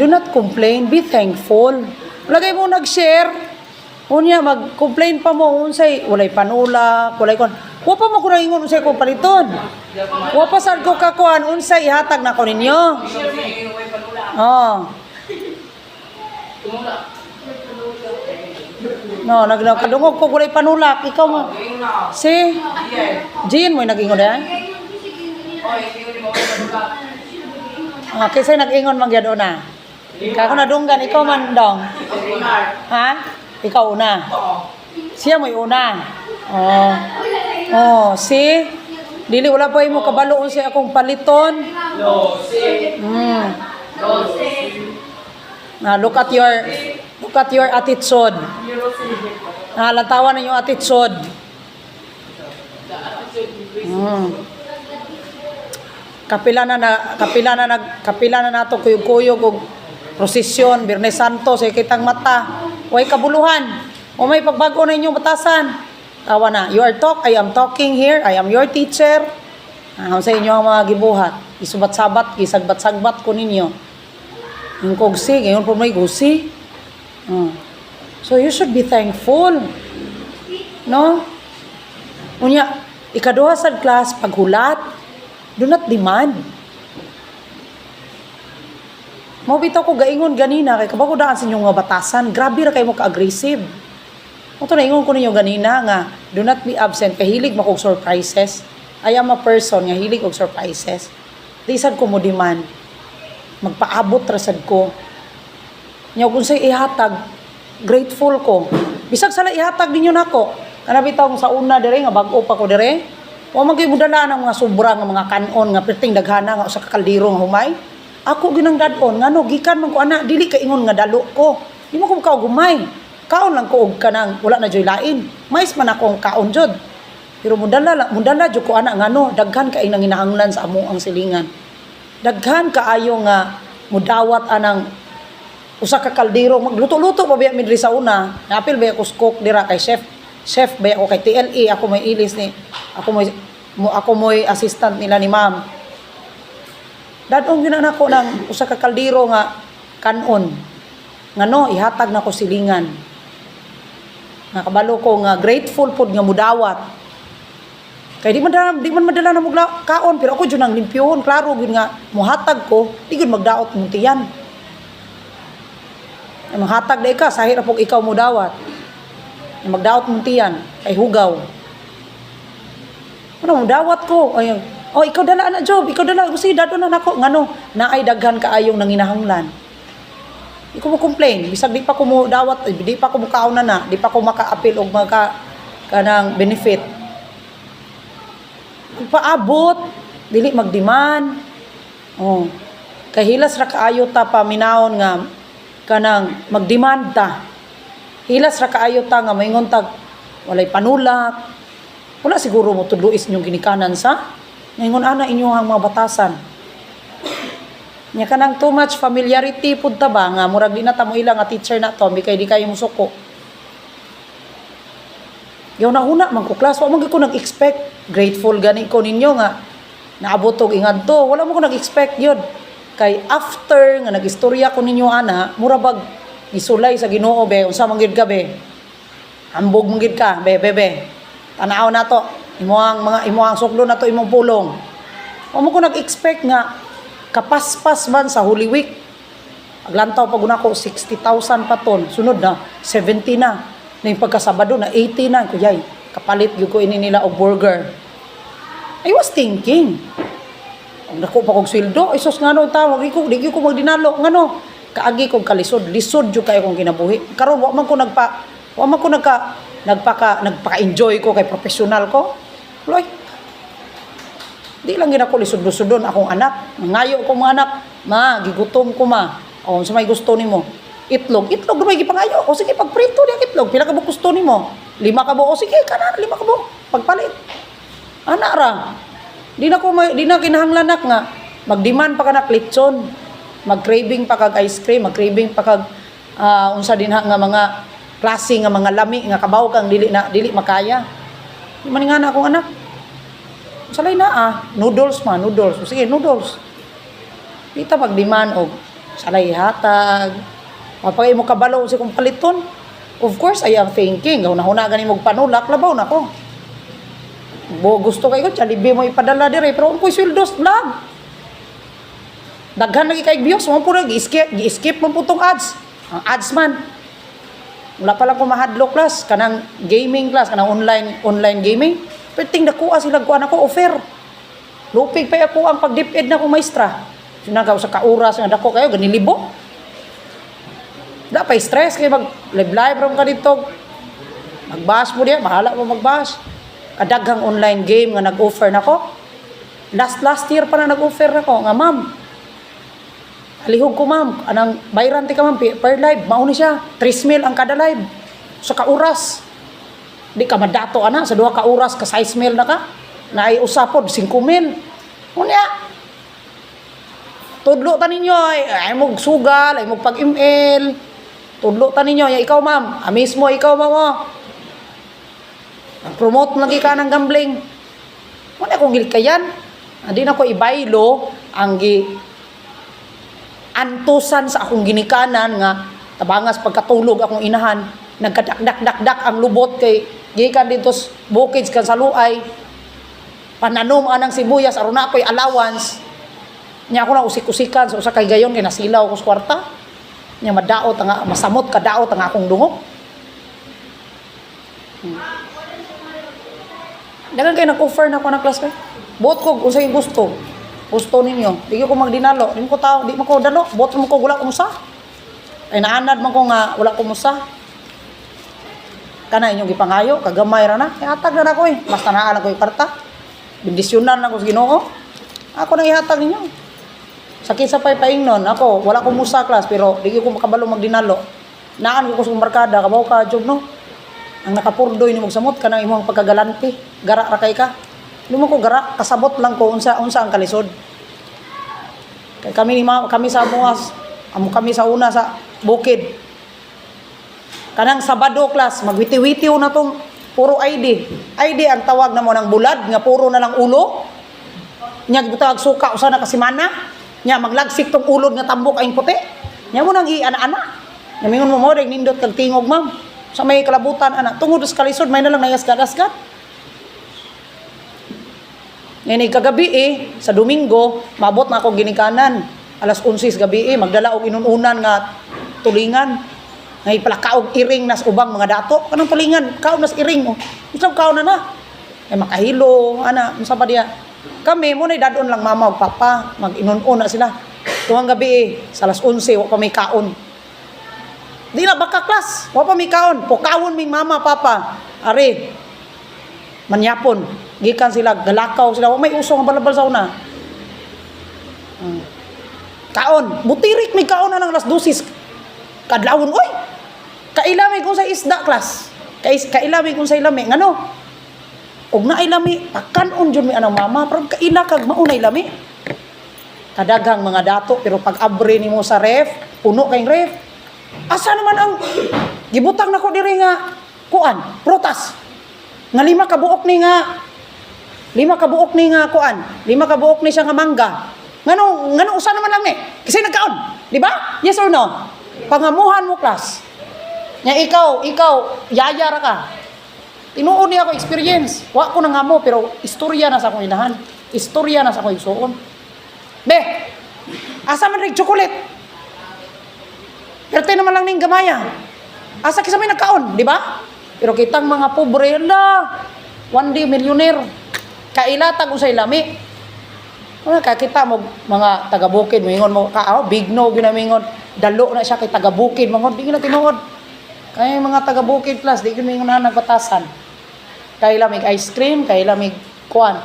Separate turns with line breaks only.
Do not complain, be thankful. Lagay mo nag-share. Unya mag-complain pa mo unsay walay panula, walay kon. Wa pa mo ko ingon unsay ko paliton. Wa pa sad ko kakuan unsay ihatag na ko ninyo. Oh. No, nagdungog ko walay panulak ikaw mo. Si Jean mo nag-ingon da? Ah, kasi nag-ingon man gyud na. Kako nadunggan ikaw man dong. Ha? Ikaw una. Siya mo una. Oh. Oh, si dili wala pa mo kabalo unsay akong paliton. Na look at your attitude. Lantawan na yung attitude. Kapila na nato kuyog-kuyog og prosesyon Biyernes Santo sa kitang mata. Way kabuluhan. O may pagbago na inyong batasan. Tawa na. I am talking here. I am your teacher. Sa inyo ang mga gibuhat. Isubat-sabat, gisagbat-sagbat ko ninyo. Yung kogsi, ngayon po may gusi. So you should be thankful. No? Unya, ikaduha sa class, paghulat, do not demand. Mabitaw ko gaingon ganina kay kabago daan sa inyong mga batasan, grabe ra kay mo ka-aggressive. Moto na ingon ko ninyo ganina nga do not be absent kay hilig makog surprises. I am a person nga hilig og surprises. Di sad ko mo demand. Magpaabot ra sad ko. Nya kung say ihatag, grateful ko. Bisag sala ihatag ninyo nako. Kana bitaw sa una dire nga bag-o pa ko dire. Wa man gyud mudala ng mga sobra nga mga kanon nga perting daghana nga usa ka kaldero nga humay. Ako ginang dadon ngano gikan man ko ana dili ka ingon nga dalo ko. Di mo ko gumay. Kaon lang ko og kanang wala na joy lain. Mais man akong kaon jud. Pero mudala jud ko ana ngano daghan kay nang hinahanglan sa amo ang silingan. Daghan kaayo nga mudawat anang usa ka kaldero magluto-luto pa biya midri sa una. Napil ba ako cook dira kay chef ba ako kay TLE ako may ilis ni ako moy assistant nila ni ma'am. Dadong ginan ako ng usa ka kaldero nga kanon. Ngano ihatag na ko silingan. Nga kabalo ko nga grateful pud nga mudawat. Kay di man madala na mugla kaon pero ako jud nang limpyon klaro gid nga muhatag ko, di gid magdaot mo tiyan. Ay maghatag dai ka sahir pug ikaw mudawat. Magdaot mo tiyan kay hugaw. Ano mudawat ko ay oh, ikaw dala na job, ikaw dala gusto dado na nako ngano naay daghan kaayong nanginahanglan. Di ko mo complain, bisag di pa ko mo dawat, di pa ko mo kaon na, di pa ko maka-appeal og kanang benefit. Paabot, dili magdemand. Oh. Kay hilas ra kaayo ta paminawon nga kanang magdemand ta. Hilas ra kaayo ta nga maingon tag walay panulak. Wala siguro mo tudluis inyong ginikanan sa ngayon ana inyong mga batasan. Nya kanang too much familiarity pud ta ba nga murag di na ta mo ilang nga teacher na to kay di kayo musuko. Yaw na una man ko class wa man ko nag-expect grateful gani ko ninyo nga naabot og ingadto wala mo ko nag-expect yun. Kay after nga nagistorya ko ninyo ana murabag isulay sa Ginoo be unsa man gid ka be. Ambog man gid ka be. Tanaw na to imuang suklo na to imong pulong. Wa mo ko nag-expect nga kapaspas man sa Holy Week. Aglantaw pag una ko 60,000 pa ton. Sunod na 70 na. Na yung pagkasabado na 80 na. Kuyay, kapalit yung ko ini nila og burger. I was thinking. Ang dako pa kong sweldo. Isos nga no tawag. Di ko magdinalo. Nga no. Kaagi kong kalisod. Lisod yung kayo kong kinabuhi. Karon wa man ko nagpaka-enjoy ko kay professional ko. Loy. Di lang gina ko lisod-lisodon akong anak. Ngayo ko mga anak. Ma, gigutom ko ma. O, sa may gusto nimo. Itlog may gipangayo. O sige, pagprito niya itlog. Pila ka ba gusto nimo? 5 ka ba? O sige, kanan, 5 ka ba? Pagpalit. Anak ra. Di na kinahanglanak nga. Magdemand pa ka na klitson. Mag-craving pa kag ice cream. Mag-craving pa kag unsa din nga mga klase nga mga lami nga kabaw kang dili makaya. Di man nga na akong anak. Salay na noodles. Sige, noodles. Dita pag-demand og Salay hatag. Mapagay mo kabalo si kong paliton. Of course, I am thinking. Una-una ganin mo panulak, labaw na ko. Gusto kayo, Jollibee mo ipadala dire. Pero kung sweldos, vlog. Daghan lagi kay views. Mo po na, gi-skip mo po tong ads. Ang ads man. Wala pa lang ko mahadlok class. Kanang gaming class, kanang online gaming. Pero ting nakuha sila kuha na ko offer. Lupig pa ako ang pagdipid na ko maestra. Sinagaw sa kauras nga dako kayo, ganilibo. Da pa stress kay mag live rom ka dito. Magbas mo diya, bahala mo magbas. Kadaghang online game nga nag-offer nako. Last year pa na nag-offer nako nga ma'am. Halihog ko ma'am, anang bayran ti ka ma'am per live, mao ni siya 3,000 ang kada live. Sa kauras. Di ka madato ana sa duha ka oras ka 6,000 na ka. Na ay usapod 5,000. Unya. Tudlo ta ninyo ay mo sugal, ay mo pag-email. Tudlo ta ninyo, ya ikaw ma'am, mismo ikaw ma'am. Promote lagi ka ng gambling. Wala akong gilkayan. Hindi na ko ibaylo ang antusan sa akong ginikanan nga tabangas pagkatulog akong inahan. Nagkadak-dak-dak ang lubot kay gikan dito bukids kan sa luay. Pananom anang sibuyas aron na ako'y allowance. Nya ako na usik-usikan sa usa kay gayon kay nasilaw ko sa kwarta. Nya madaot nga masamot kadaot ang akong dungog. Dagan kay nag-offer na ko na class kay. Bot ko unsay gusto. Gusto ninyo. Di ko magdinalo, di ko tao, di mo ko dalo. Bot mo ko wala ko musa. Ay naanad man ko nga wala ko musa. Kana inyong gipangayo, kagamay ra na. Ihatag na ko Basta naa lang ko kwarta. Bendisyonan na ko sa Ginoo. Ako nang ihatag ninyo. Sakit sa paingnon, ako wala ko musa class pero di ko makabalo magdinalo. Naan ko sa barkada, kabaw ka job no. Ang nakapurdoy ni magsamot kanang imong pagkagalanti. Gara ra kay ka. Di mo ko gara, kasabot lang ko unsa ang kalisod. Kay kami sa muas, kami sa una sa bukid. Kanang Sabado class, magwiti-witiw na tong puro ID. ID ang tawag na mo ng bulad nga puro na lang ulo. Nya gibutag suka usa na kasimana. Nya maglagsik tong ulod nga tambok aing puti. Nya mo nang i-ana-ana. Nya mingon mo deg nindot kag tingog ma'am. Sa may kalabutan ana tungod sa kalisod may na lang nayasgat-asgat. Ngani kagabi sa Domingo, mabot na ako ginikanan. Alas 11 gabi magdala og inununan nga tulingan. Ngay palakaog iring nas ubang mga dato. Kanang tulingan, kaon nas iring Isang kaon na. Ay makahilo, ana, unsa pa diya. Kami mo na dadon lang mama ug papa, mag-inunon na sila. Tuwang gabi sa alas 11 wa pa may kaon. Di na baka class, wa pa may kaon. Pokawon ming mama, papa. Ari. Manyapon. Gikan sila, galakaw sila. May uso nga balabal sa una. Kaon. Butirik may kaon na ng alas 12. Kadlawon, oy! Kailami kung sa isda, class. Kailami kung sa ilami. Ngano? Og na ilami, pakanon dyan may anang mama. Pero kaila kag maunay ilami. Kadagang mga dato, pero pag abre ni mo sa ref, puno kayong ref. Asa naman ang gibutang nako diri nga kuan, prutas. Nga 5 kabuok ni nga kuan, 5 kabuok ni siya nga mangga. Ngano usa naman lang ni? Kasi nagkaon, di ba? Yes or no? Pangamuhan mo class. Nya ikaw yaya ra ka. Tinuod niya ako experience. Wa ko nangamo pero istorya na sa akong inahan. Istorya na sa akong igsuon. Be, asa man rig chocolate? Pero naman lang ning gamaya. Asa kisa may nagkaon, di ba? Pero kitang mga pobre la, one day millionaire. Kailatag usay lami. Kakita mo mga taga-bukid, mingon mo big no ginamingon. Dalo na siya kay taga-bukid, mga di na tinuod. Kaya mga taga-bukid plus, di ko mingon na nagbatasan. Kay lamig ice cream, kay lamig kuan.